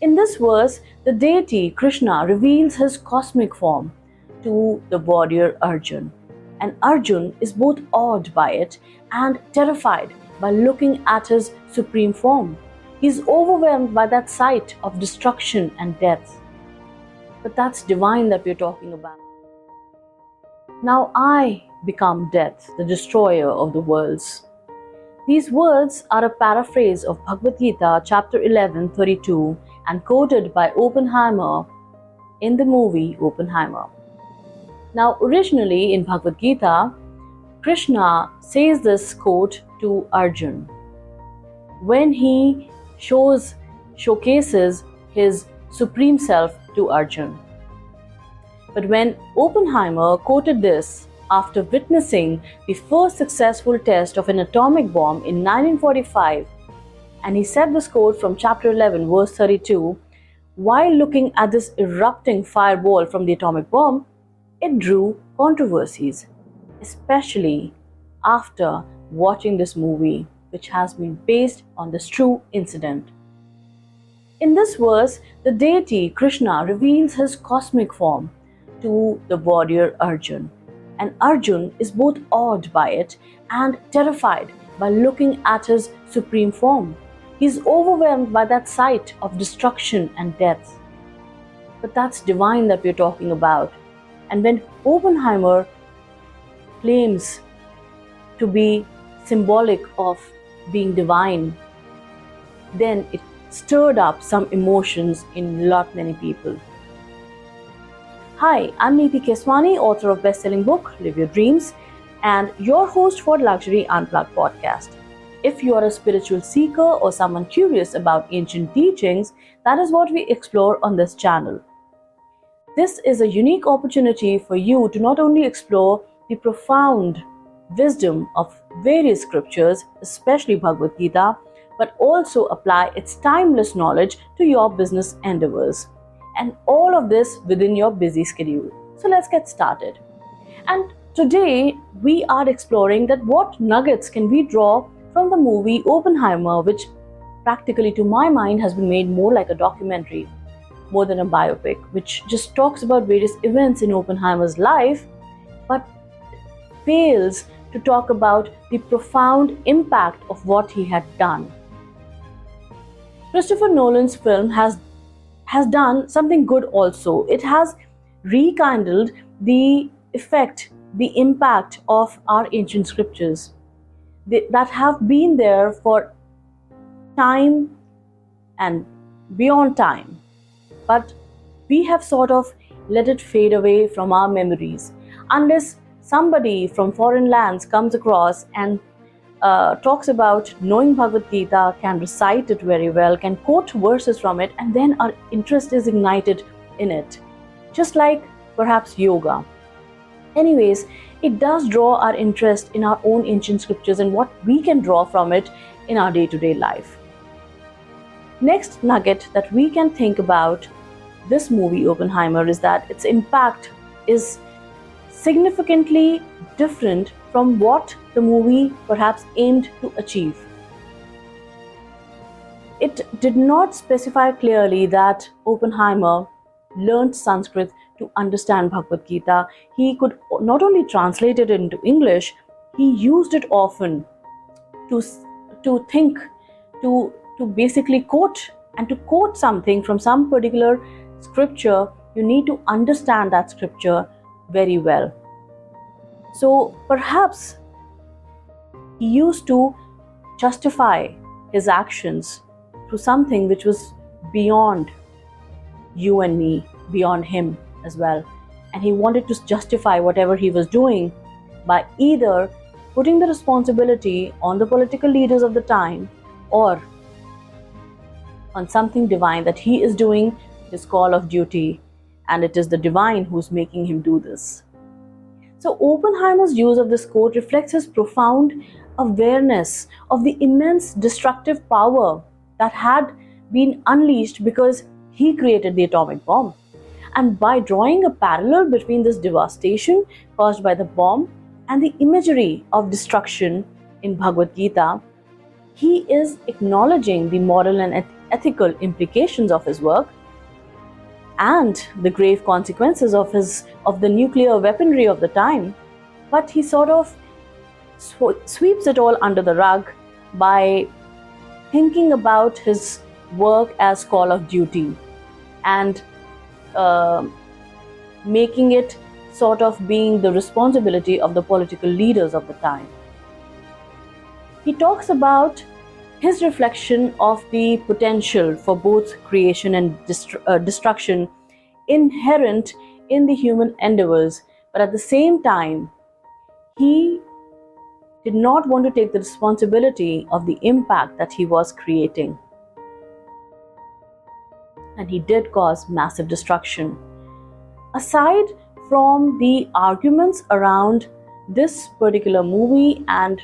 In this verse, the deity Krishna reveals his cosmic form to the warrior Arjun. And Arjun is both awed by it and terrified by looking at his supreme form. He is overwhelmed by that sight of destruction and death. But that's divine that we're talking about. Now I become death, the destroyer of the worlds. These words are a paraphrase of Bhagavad Gita, chapter 11:32, and quoted by Oppenheimer in the movie Oppenheimer. Now, originally in Bhagavad Gita, Krishna says this quote to Arjun when he showcases his supreme self to Arjun. But when Oppenheimer quoted this after witnessing the first successful test of an atomic bomb in 1945, and he said this quote from chapter 11, verse 32, while looking at this erupting fireball from the atomic bomb, it drew controversies, especially after watching this movie, which has been based on this true incident. In this verse, the deity Krishna reveals his cosmic form to the warrior Arjun. And Arjun is both awed by it and terrified by looking at his supreme form. He is overwhelmed by that sight of destruction and death. But that's divine that we're talking about. And when Oppenheimer claims to be symbolic of being divine, then it stirred up some emotions in many people. Hi, I'm Neeti Keswani, author of best-selling book Live Your Dreams, and your host for Luxury Unplugged podcast. If you are a spiritual seeker or someone curious about ancient teachings, that is what we explore on this channel. This is a unique opportunity for you to not only explore the profound wisdom of various scriptures, especially Bhagavad Gita, but also apply its timeless knowledge to your business endeavors. And all of this within your busy schedule. So let's get started. And today we are exploring that what nuggets can we draw from the movie Oppenheimer, which practically to my mind has been made more like a documentary, more than a biopic, which just talks about various events in Oppenheimer's life, but fails to talk about the profound impact of what he had done. Christopher Nolan's film has done something good also. It has rekindled the effect, the impact of our ancient scriptures that have been there for time and beyond time. But we have sort of let it fade away from our memories. Unless somebody from foreign lands comes across and talks about knowing Bhagavad Gita, can recite it very well, can quote verses from it, and then our interest is ignited in it. Just like perhaps yoga. Anyways, it does draw our interest in our own ancient scriptures and what we can draw from it in our day-to-day life. Next nugget that we can think about this movie Oppenheimer is that its impact is significantly different from what the movie perhaps aimed to achieve. It did not specify clearly that Oppenheimer learned Sanskrit to understand Bhagavad Gita. He could not only translate it into English, he used it often to think, to basically quote, and to quote something from some particular scripture, you need to understand that scripture very well. So perhaps he used to justify his actions through something which was beyond you and me, beyond him as well. And he wanted to justify whatever he was doing by either putting the responsibility on the political leaders of the time or on something divine, that he is doing his call of duty and it is the divine who's making him do this. So Oppenheimer's use of this quote reflects his profound awareness of the immense destructive power that had been unleashed because he created the atomic bomb. And by drawing a parallel between this devastation caused by the bomb and the imagery of destruction in Bhagavad Gita, he is acknowledging the moral and ethical implications of his work and the grave consequences of the nuclear weaponry of the time, but he sort of sweeps it all under the rug by thinking about his work as call of duty and making it sort of being the responsibility of the political leaders of the time. He talks about his reflection of the potential for both creation and destruction inherent in the human endeavors, but at the same time, he did not want to take the responsibility of the impact that he was creating. And he did cause massive destruction. Aside from the arguments around this particular movie and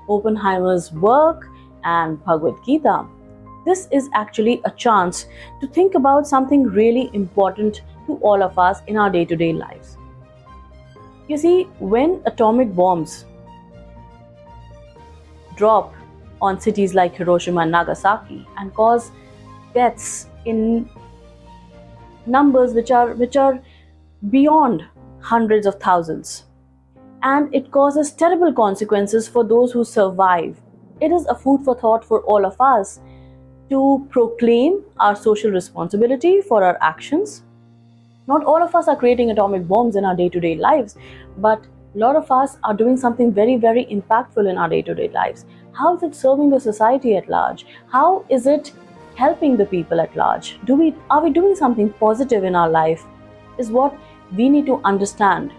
Oppenheimer's work and Bhagavad Gita, this is actually a chance to think about something really important to all of us in our day-to-day lives. You see, when atomic bombs drop on cities like Hiroshima and Nagasaki and cause deaths in numbers which are beyond hundreds of thousands, and it causes terrible consequences for those who survive, it is a food for thought for all of us to proclaim our social responsibility for our actions. Not all of us are creating atomic bombs in our day-to-day lives, but a lot of us are doing something very, very impactful in our day-to-day lives. How is it serving the society at large? How is it helping the people at large? Are we doing something positive in our life? Is what we need to understand.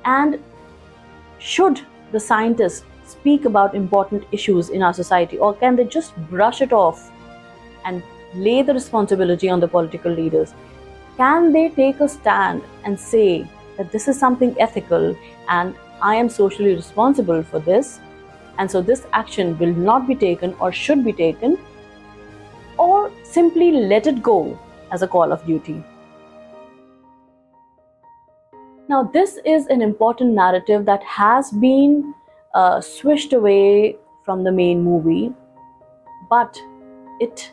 And should the scientists speak about important issues in our society, or can they just brush it off and lay the responsibility on the political leaders? Can they take a stand and say that this is something ethical and I am socially responsible for this, and so this action will not be taken or should be taken, or simply let it go as a call of duty? Now, this is an important narrative that has been swished away from the main movie, but it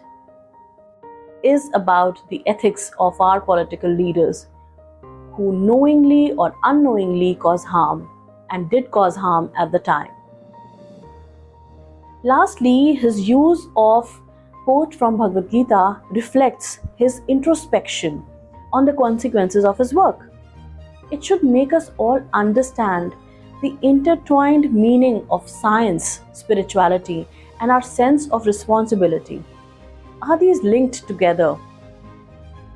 is about the ethics of our political leaders who knowingly or unknowingly cause harm and did cause harm at the time. Lastly, his use of quote from Bhagavad Gita reflects his introspection on the consequences of his work. It should make us all understand the intertwined meaning of science, spirituality, and our sense of responsibility. Are these linked together?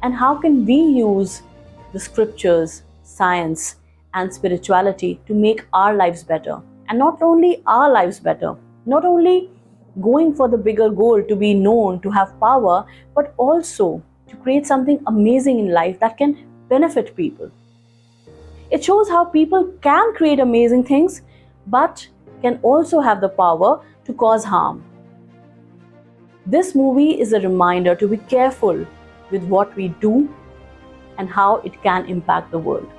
And how can we use the scriptures, science, and spirituality to make our lives better? And not only our lives better, not only going for the bigger goal to be known, to have power, but also to create something amazing in life that can benefit people. It shows how people can create amazing things, but can also have the power to cause harm. This movie is a reminder to be careful with what we do and how it can impact the world.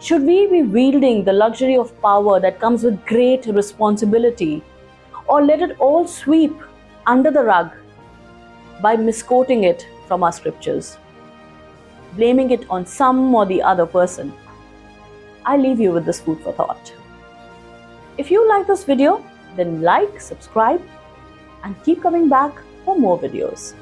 Should we be wielding the luxury of power that comes with great responsibility, or let it all sweep under the rug by misquoting it from our scriptures, blaming it on some or the other person? I leave you with this food for thought. If you like this video, then like, subscribe, and keep coming back for more videos.